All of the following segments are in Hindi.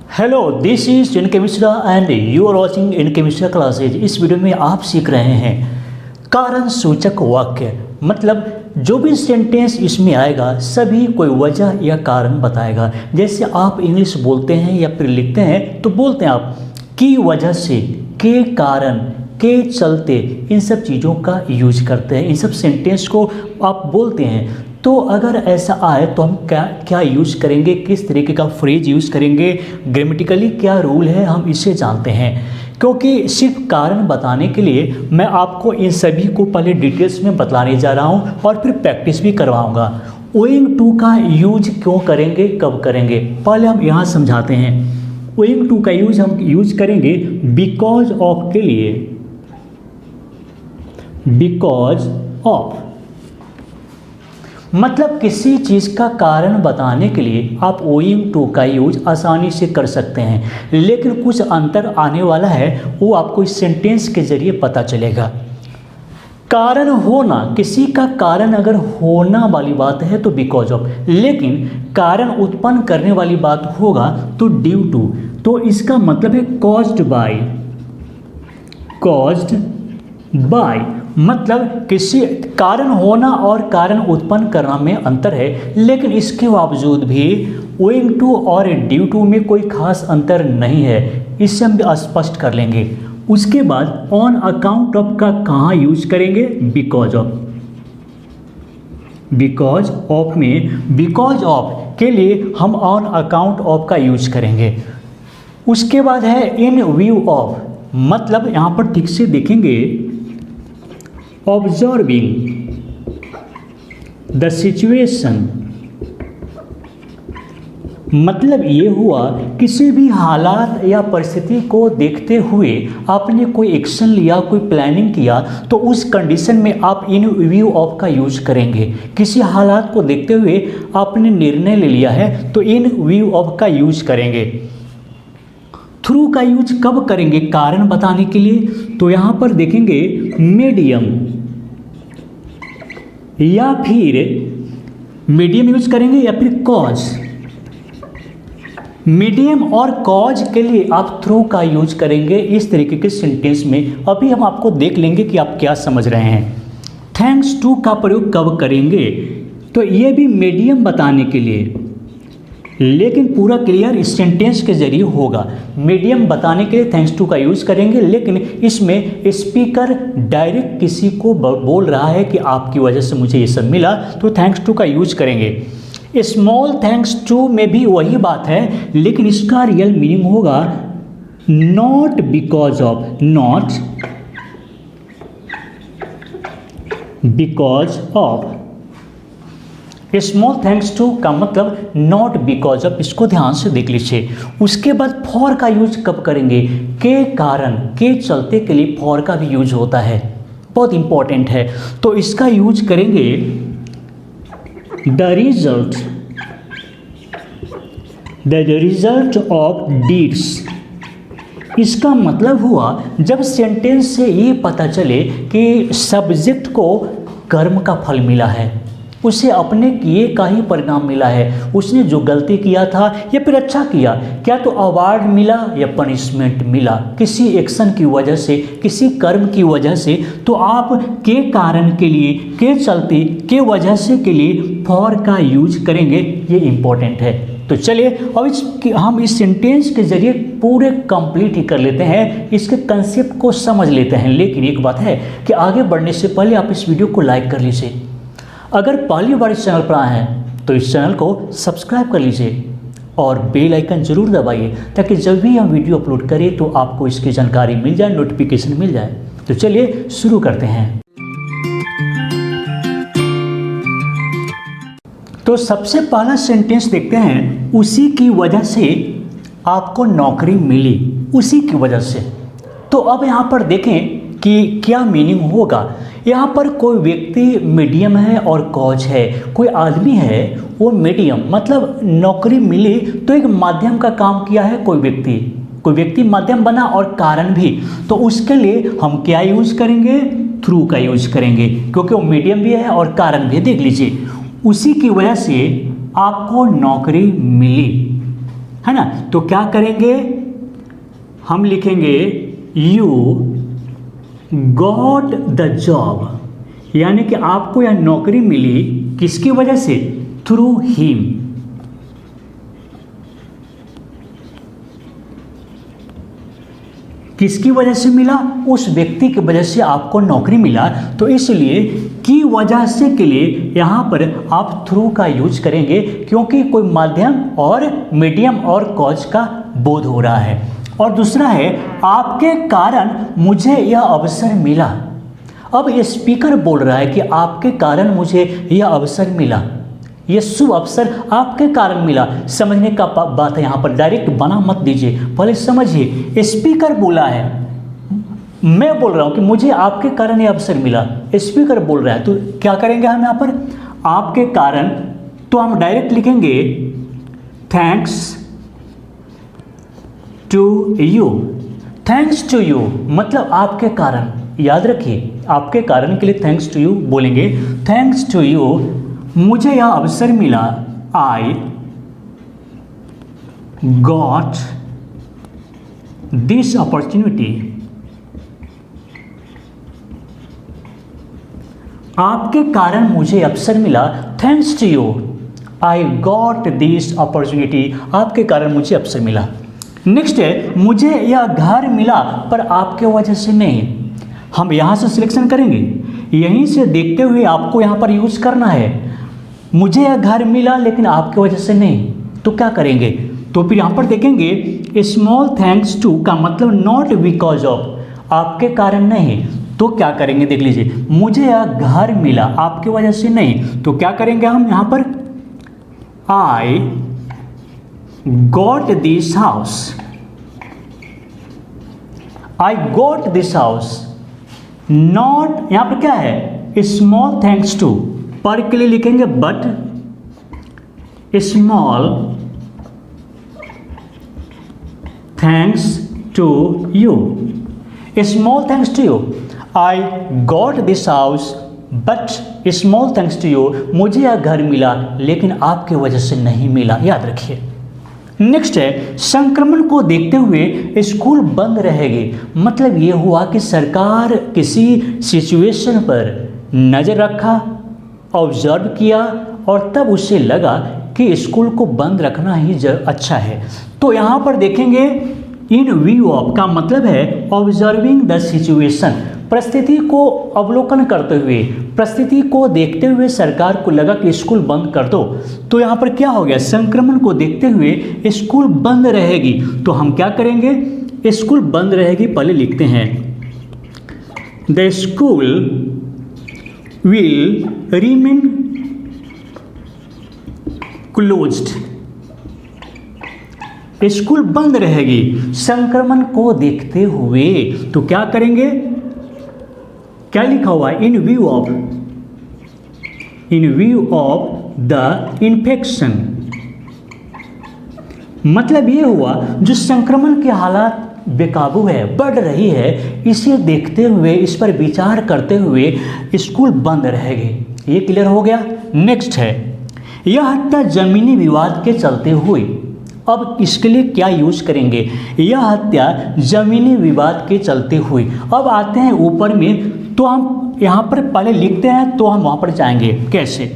Hello, this is N K. Mishra and you are watching N K. Mishra classes. इस वीडियो में आप सीख रहे हैं कारण सूचक वाक्य, मतलब जो भी सेंटेंस इसमें आएगा सभी कोई वजह या कारण बताएगा। जैसे आप इंग्लिश बोलते हैं या फिर लिखते हैं तो बोलते हैं आप की वजह से, के कारण, के चलते, इन सब चीज़ों का यूज करते हैं। इन सब सेंटेंस को आप बोलते हैं। तो अगर ऐसा आए तो हम क्या क्या यूज करेंगे, किस तरीके का फ्रेज यूज करेंगे, ग्रामेटिकली क्या रूल है, हम इसे जानते हैं। क्योंकि सिर्फ कारण बताने के लिए मैं आपको इन सभी को पहले डिटेल्स में बतलाने जा रहा हूं और फिर प्रैक्टिस भी करवाऊंगा। ओइंग टू का यूज क्यों करेंगे, कब करेंगे, पहले हम यहाँ समझाते हैं। ओइंग टू का यूज हम यूज करेंगे बिकॉज ऑफ के लिए, बिकॉज ऑफ मतलब किसी चीज़ का कारण बताने के लिए आप ओइंग टू का यूज आसानी से कर सकते हैं, लेकिन कुछ अंतर आने वाला है, वो आपको इस सेंटेंस के जरिए पता चलेगा। कारण होना, किसी का कारण अगर होना वाली बात है तो बिकॉज ऑफ, लेकिन कारण उत्पन्न करने वाली बात होगा तो ड्यू टू। तो इसका मतलब है कॉज्ड बाय, कॉज्ड बाय मतलब किसी कारण होना और कारण उत्पन्न करना में अंतर है, लेकिन इसके बावजूद भी ओइंग टू और ड्यू टू में कोई खास अंतर नहीं है। इससे हम स्पष्ट कर लेंगे। उसके बाद ऑन अकाउंट ऑफ का कहाँ यूज करेंगे, बिकॉज ऑफ। बिकॉज ऑफ में बिकॉज ऑफ के लिए हम ऑन अकाउंट ऑफ का यूज करेंगे। उसके बाद है इन व्यू ऑफ, मतलब यहाँ पर ठीक से देखेंगे ऑब्जर्विंग द सिचुएशन, मतलब ये हुआ किसी भी हालात या परिस्थिति को देखते हुए आपने कोई एक्शन लिया, कोई प्लानिंग किया, तो उस कंडीशन में आप इन व्यू ऑफ का यूज करेंगे। किसी हालात को देखते हुए आपने निर्णय ले लिया है तो इन व्यू ऑफ का यूज करेंगे। थ्रू का यूज कब करेंगे कारण बताने के लिए, तो यहाँ पर देखेंगे मीडियम या फिर मीडियम यूज करेंगे या फिर कॉज। मीडियम और कॉज के लिए आप थ्रू का यूज करेंगे इस तरीके के सेंटेंस में। अभी हम आपको देख लेंगे कि आप क्या समझ रहे हैं। थैंक्स टू का प्रयोग कब करेंगे, तो ये भी मीडियम बताने के लिए, लेकिन पूरा क्लियर इस सेंटेंस के जरिए होगा। मीडियम बताने के लिए थैंक्स टू का यूज करेंगे, लेकिन इसमें स्पीकर डायरेक्ट किसी को बोल रहा है कि आपकी वजह से मुझे ये सब मिला, तो थैंक्स टू का यूज करेंगे। स्मॉल थैंक्स टू में भी वही बात है, लेकिन इसका रियल मीनिंग होगा not because of, not because of. Small thanks to का मतलब नॉट बिकॉज ऑफ, इसको ध्यान से देख लीजिए। उसके बाद फॉर का यूज कब करेंगे, के कारण, के चलते के लिए फॉर का भी यूज होता है, बहुत इंपॉर्टेंट है। तो इसका यूज करेंगे द रिजल्ट ऑफ डीड्स। इसका मतलब हुआ जब सेंटेंस से ये पता चले कि सब्जेक्ट को कर्म का फल मिला है, उसे अपने किए का ही परिणाम मिला है। उसने जो गलती किया था या फिर अच्छा किया, क्या तो अवार्ड मिला या पनिशमेंट मिला किसी एक्शन की वजह से, किसी कर्म की वजह से। तो आप के कारण के लिए, के चलते, के वजह से के लिए फॉर का यूज करेंगे, ये इंपॉर्टेंट है। तो चलिए अब हम इस सेंटेंस के जरिए पूरे कंप्लीट ही कर लेते हैं, इसके कंसेप्ट को समझ लेते हैं। लेकिन एक बात है कि आगे बढ़ने से पहले आप इस वीडियो को लाइक कर लीजिए। अगर पहली बार इस चैनल पर आए हैं तो इस चैनल को सब्सक्राइब कर लीजिए और बेल आइकन जरूर दबाइए, ताकि जब भी हम वीडियो अपलोड करें तो आपको इसकी जानकारी मिल जाए, नोटिफिकेशन मिल जाए। तो चलिए शुरू करते हैं। तो सबसे पहला सेंटेंस देखते हैं, उसी की वजह से आपको नौकरी मिली, उसी की वजह से। तो अब यहाँ पर देखें कि क्या मीनिंग होगा। यहाँ पर कोई व्यक्ति मीडियम है और कॉज है, कोई आदमी है वो मीडियम, मतलब नौकरी मिली तो एक माध्यम का काम किया है कोई व्यक्ति माध्यम बना और कारण भी। तो उसके लिए हम क्या यूज करेंगे, थ्रू का यूज करेंगे, क्योंकि वो मीडियम भी है और कारण भी। देख लीजिए, उसी की वजह से आपको नौकरी मिली, है ना। तो क्या करेंगे, हम लिखेंगे यू गॉट द जॉब, यानी कि आपको यह नौकरी मिली किसकी वजह से, थ्रू हिम। किसकी वजह से मिला, उस व्यक्ति की वजह से आपको नौकरी मिला। तो इसलिए की वजह से के लिए यहाँ पर आप थ्रू का यूज करेंगे, क्योंकि कोई माध्यम और मीडियम और कॉज का बोध हो रहा है। और दूसरा है आपके कारण मुझे यह अवसर मिला। अब स्पीकर बोल रहा है कि आपके कारण मुझे यह अवसर मिला, यह शुभ अवसर आपके कारण मिला। समझने का बात है, यहाँ पर डायरेक्ट बना मत दीजिए, पहले समझिए। स्पीकर बोला है, मैं बोल रहा हूँ कि मुझे आपके कारण यह अवसर मिला, स्पीकर बोल रहा है। तो क्या करेंगे हम यहाँ पर, आपके कारण, तो हम डायरेक्ट लिखेंगे thanks to you. Thanks to you मतलब आपके कारण, याद रखिए, आपके कारण के लिए थैंक्स टू यू बोलेंगे। थैंक्स टू यू मुझे यह अवसर मिला, आई गॉट दिस अपॉर्चुनिटी। आपके कारण मुझे अवसर मिला, thanks to you I got this opportunity. आपके कारण मुझे अवसर मिला। नेक्स्ट है मुझे यह घर मिला पर आपके वजह से नहीं। हम यहाँ से सिलेक्शन करेंगे, यहीं से देखते हुए आपको यहाँ पर यूज करना है। मुझे यह घर मिला लेकिन आपके वजह से नहीं, तो क्या करेंगे, तो फिर यहाँ पर देखेंगे स्मॉल थैंक्स टू का मतलब नॉट बिकॉज ऑफ, आपके कारण नहीं। तो क्या करेंगे देख लीजिए, मुझे यह घर मिला आपके वजह से नहीं, तो क्या करेंगे हम यहाँ पर, आई got this house. I got this house, not यहाँ पर क्या है, स्मॉल थैंक्स टू, पर के लिए लिखेंगे but small thanks to you. Small thanks to you, I got this house but small thanks to you, मुझे यह घर मिला लेकिन आपके वजह से नहीं मिला, याद रखिए। नेक्स्ट है संक्रमण को देखते हुए स्कूल बंद रहेगी। मतलब ये हुआ कि सरकार किसी सिचुएशन पर नज़र रखा, ऑब्जर्व किया और तब उसे लगा कि स्कूल को बंद रखना ही अच्छा है। तो यहाँ पर देखेंगे इन व्यू ऑफ का मतलब है ऑब्जर्विंग द सिचुएशन, परिस्थिति को अवलोकन करते हुए, परिस्थिति को देखते हुए सरकार को लगा कि स्कूल बंद कर दो। तो यहाँ पर क्या हो गया, संक्रमण को देखते हुए स्कूल बंद रहेगी। तो हम क्या करेंगे, स्कूल बंद रहेगी पहले लिखते हैं, the school will remain closed. School बंद रहेगी संक्रमण को देखते हुए। तो क्या करेंगे, क्या लिखा हुआ है, इन व्यू ऑफ द इन्फेक्शन। मतलब ये हुआ जो संक्रमण के हालात बेकाबू है, बढ़ रही है, इसे देखते हुए, इस पर विचार करते हुए स्कूल बंद रहेगी। ये क्लियर हो गया। नेक्स्ट है यह हत्या जमीनी विवाद के चलते हुई। अब इसके लिए क्या यूज करेंगे, यह हत्या जमीनी विवाद के चलते हुई। अब आते हैं ऊपर में, तो हम यहाँ पर पहले लिखते हैं, तो हम वहाँ पर जाएंगे कैसे।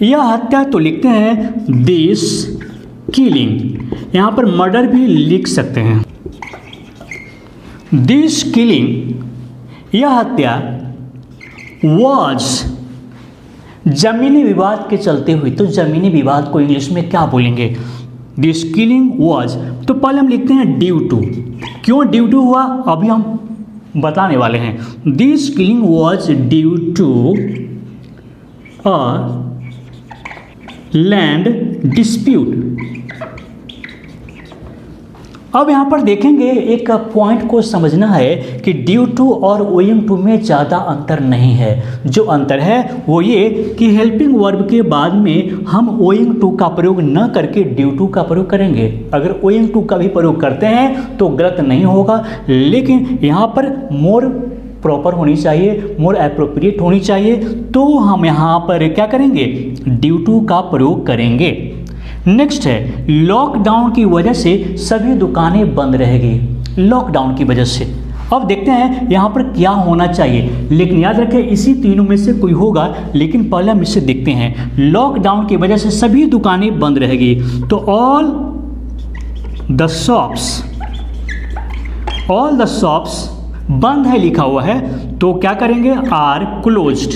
यह हत्या तो लिखते हैं दिस किलिंग, यहाँ पर मर्डर भी लिख सकते हैं। दिस किलिंग, यह हत्या वॉज जमीनी विवाद के चलते हुई। तो जमीनी विवाद को इंग्लिश में क्या बोलेंगे, दिस किलिंग वॉज। तो पहले हम लिखते हैं ड्यू टू, क्यों ड्यू टू हुआ अभी हम बताने वाले हैं। This killing was due to a land dispute. अब यहाँ पर देखेंगे एक पॉइंट को समझना है कि ड्यू टू और ओइंग टू में ज़्यादा अंतर नहीं है। जो अंतर है वो ये कि हेल्पिंग वर्ब के बाद में हम ओइंग टू का प्रयोग न करके ड्यू टू का प्रयोग करेंगे। अगर ओइंग टू का भी प्रयोग करते हैं तो गलत नहीं होगा, लेकिन यहाँ पर मोर प्रॉपर होनी चाहिए, मोर एप्रोप्रिएट होनी चाहिए। तो हम यहाँ पर क्या करेंगे, ड्यू टू का प्रयोग करेंगे। नेक्स्ट है लॉकडाउन की वजह से सभी दुकानें बंद रहेगी। लॉकडाउन की वजह से अब देखते हैं यहाँ पर क्या होना चाहिए, लेकिन याद रखें इसी तीनों में से कोई होगा। लेकिन पहले हम इसे देखते हैं। लॉकडाउन की वजह से सभी दुकानें बंद रहेगी, तो ऑल द शॉप्स बंद है लिखा हुआ है, तो क्या करेंगे, are closed.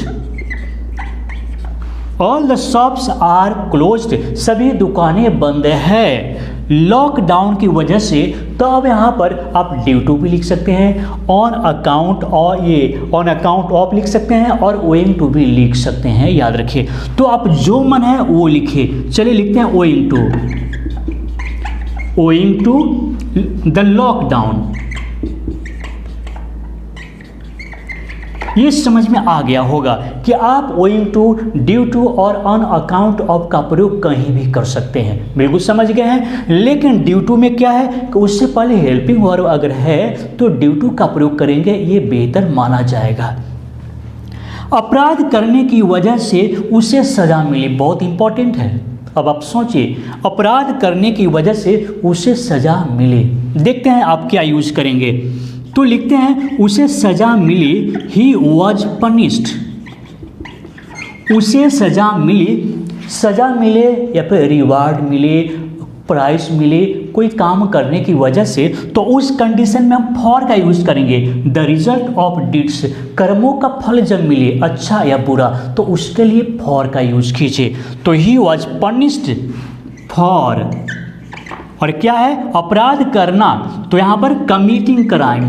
All the shops are closed, सभी दुकानें बंद है लॉकडाउन की वजह से। तो अब यहाँ पर आप ड्यू टू भी लिख सकते हैं, ऑन अकाउंट ऑफ लिख सकते हैं, और ओइंग टू भी लिख सकते हैं। याद रखिए, तो आप जो मन है वो लिखिए। चलिए लिखते हैं ओइंग टू द लॉकडाउन। ये समझ में आ गया होगा कि आप ओइंग टू, ड्यू टू और ऑन अकाउंट ऑफ का प्रयोग कहीं भी कर सकते हैं। बिल्कुल समझ गए हैं। लेकिन ड्यू टू में क्या है कि उससे पहले हेल्पिंग वर्ब अगर है तो ड्यू टू का प्रयोग करेंगे, ये बेहतर माना जाएगा। अपराध करने की वजह से उसे सजा मिली, बहुत इंपॉर्टेंट है। अब आप सोचिए, अपराध करने की वजह से उसे सजा मिली। देखते हैं आप क्या यूज करेंगे। तो लिखते हैं उसे सजा मिली, ही वॉज पनिश्ड। उसे सजा मिली, सजा मिले या फिर रिवार्ड मिले, प्राइस मिले कोई काम करने की वजह से, तो उस कंडीशन में हम फॉर का यूज करेंगे। द रिजल्ट ऑफ डीड्स, कर्मों का फल जब मिले अच्छा या बुरा, तो उसके लिए फॉर का यूज कीजिए। तो ही वॉज पनिश्ड फॉर, और क्या है, अपराध करना, तो यहां पर कमिटिंग क्राइम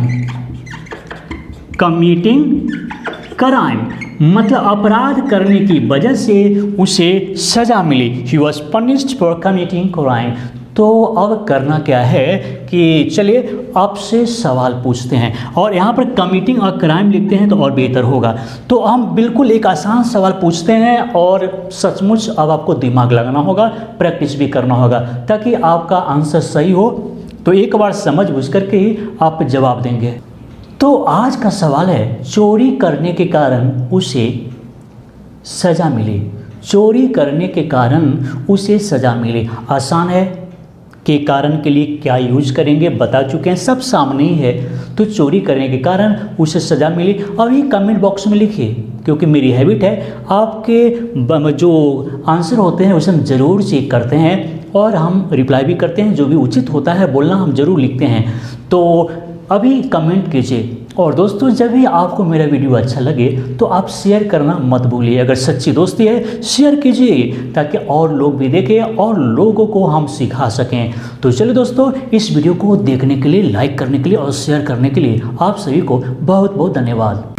मतलब अपराध करने की वजह से उसे सजा मिली। He was punished for committing crime. तो अब करना क्या है कि चलिए आपसे सवाल पूछते हैं, और यहाँ पर कमिटिंग और क्राइम लिखते हैं तो और बेहतर होगा। तो हम बिल्कुल एक आसान सवाल पूछते हैं, और सचमुच अब आपको दिमाग लगाना होगा, प्रैक्टिस भी करना होगा, ताकि आपका आंसर सही हो। तो एक बार समझ बुझ करके ही आप जवाब देंगे। तो आज का सवाल है, चोरी करने के कारण उसे सजा मिली। चोरी करने के कारण उसे सजा मिली। आसान है, के कारण के लिए क्या यूज करेंगे बता चुके हैं, सब सामने ही है। तो चोरी करने के कारण उसे सजा मिली। अभी कमेंट बॉक्स में लिखिए, क्योंकि मेरी हैबिट है आपके जो आंसर होते हैं उसे हम ज़रूर चेक करते हैं, और हम रिप्लाई भी करते हैं। जो भी उचित होता है बोलना हम ज़रूर लिखते हैं। तो अभी कमेंट कीजिए। और दोस्तों, जब भी आपको मेरा वीडियो अच्छा लगे तो आप शेयर करना मत भूलिए। अगर सच्ची दोस्ती है शेयर कीजिए, ताकि और लोग भी देखें और लोगों को हम सिखा सकें। तो चलिए दोस्तों, इस वीडियो को देखने के लिए, लाइक करने के लिए और शेयर करने के लिए आप सभी को बहुत बहुत धन्यवाद।